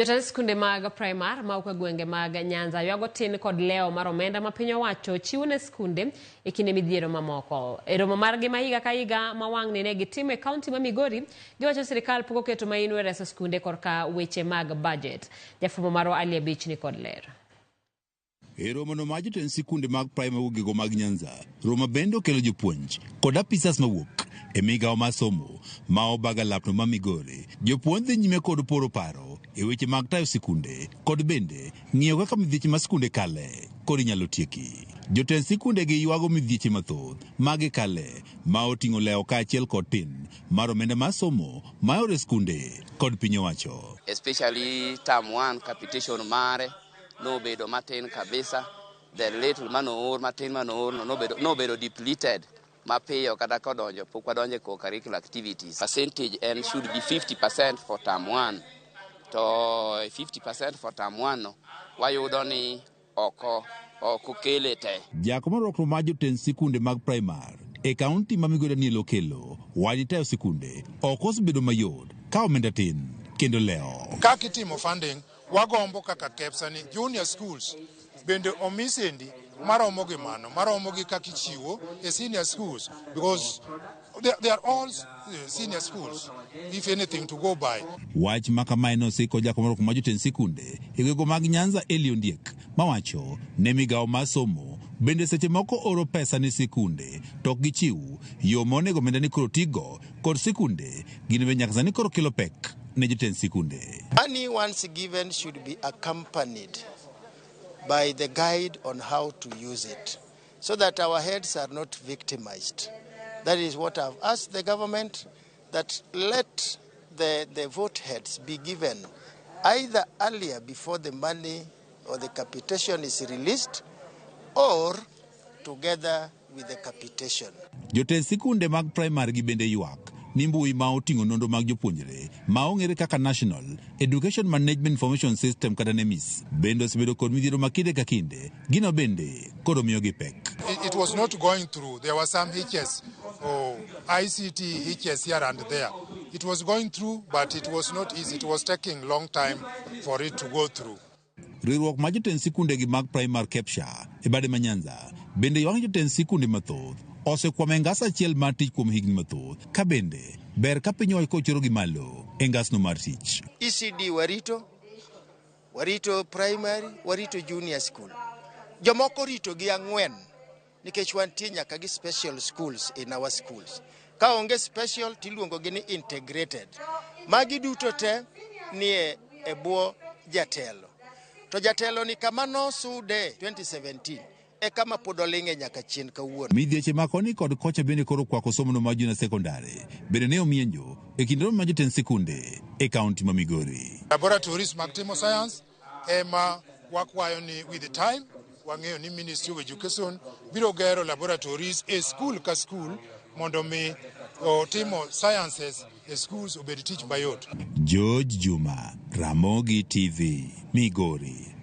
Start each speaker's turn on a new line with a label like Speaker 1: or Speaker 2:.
Speaker 1: Jotend skunde mag primar mauka gwenge mag Nyanza ywago tin kod leo mar omenda ma piny owacho chiwo ne skunde e kinde midhiero mamoko. E romo margi ma higa ka higa ma wang' ne gitimo e kaunti ma Migori, giwacho sirikal pok oketo maino e reso skunde korka weche mag budget. Jafwambo marwa Ali Abich ni kod ler.
Speaker 2: E romo no ma jotend sikunde mag primar ugego mag Nyanza, Roma bende okelo jopuonj kod apisas mawuok e migawo mar somo ma obaga lapno ma Migori. Jopuonj dhi nyime kod poro paro e weche mag tayo sikunde kod bende ng'iyo kaka midhieche ma sikunde kale kod inyalo tieki. Jotend sikunde gi ywago midhieche mathoth mag kale ma oting'o leo kaachiel kod tin mar omenda mar somo ma ore sikunde kod piny owacho.
Speaker 3: Especially term 1 capitation mare no bedo matin kabisa. The little manoor matin manoor no bedo depleted. Mapiyo kata kodonjo pok wadonje co-curricular activities. Percentage and should be 50% for term 1. To 50% for term 1 no wayudo ni oko kele te.
Speaker 2: Jako marokno ma jotend sikunde mag primar e kaunti ma Migori ni lokelo wadi tayo sikunde okos bedo mayot ka omenda tin kendo leo.
Speaker 4: Kaka itimo funding wagombo kaka kepsa ni junior schools bende omisendi maromo gi mano maromo gi kaka ichiwo e senior schools because they are all senior schools if anything to go by.
Speaker 2: Wach makamaino siko jako marokno ma jotend sikunde e gwego mag Nyanza Ondiek mawacho ne migawo mar somo bende seche moko oro pesa ni sikunde tok gichiw yo monego omenda ni koro tigo kod sikunde gin be nyaka sani koro kelo pek ne jotend sikunde.
Speaker 5: Money once given should be accompanied by the guide on how to use it so that our heads are not victimized. That is what I've asked the government, that let the vote heads be given either earlier before the money or the capitation is released or together with the capitation.
Speaker 2: Jotend sikunde mag primar gi bende ywak ni mbui ma oting'o nonro mag jopuonjre ma ong'ere kaka National Education Management Information System kata NEMIS bende osebedo kod midhiero ma kinde ka kinde. Gino bende koro miyo gi pek.
Speaker 4: It was not going through. There were some hitches or ICT hitches here and there. It was going through, but it was not easy. It was taking long time for it to go through.
Speaker 2: Riwruok ma jotend sikunde gi mag primar Kepsha e bade ma Nyanza bende ywak jotend sikunde mathoth osekwame ngas achiel mar tich kuom higni mathoth ka bende ber ka piny owacho kochoro gi malo e ngasno mar tich.
Speaker 5: ECD warito primary, warito junior school. Jomoko rito gi ang'wen nikech wantie nyaka gi special schools in our schools. Ka onge special tiluongo gi ni integrated. Magi duto te ni e bwo jatelo. To jatelo ni kama no sude 2017 e kama podolinge nyaka chien kawuono.
Speaker 2: Midhieche makoni kod kocha bende koro kwako somo no majuna sekondari bende ne omienjo e kinde ma jotend sikunde e kaunti ma Migori.
Speaker 4: Laboratories mag timo science ema wakwayo ni with the time wang'eyo ni Ministry of Education biro gero laboratories e school ka school mondo mi timo sciences e schools obed tich mayot.
Speaker 2: George Juma, Ramogi TV, Migori.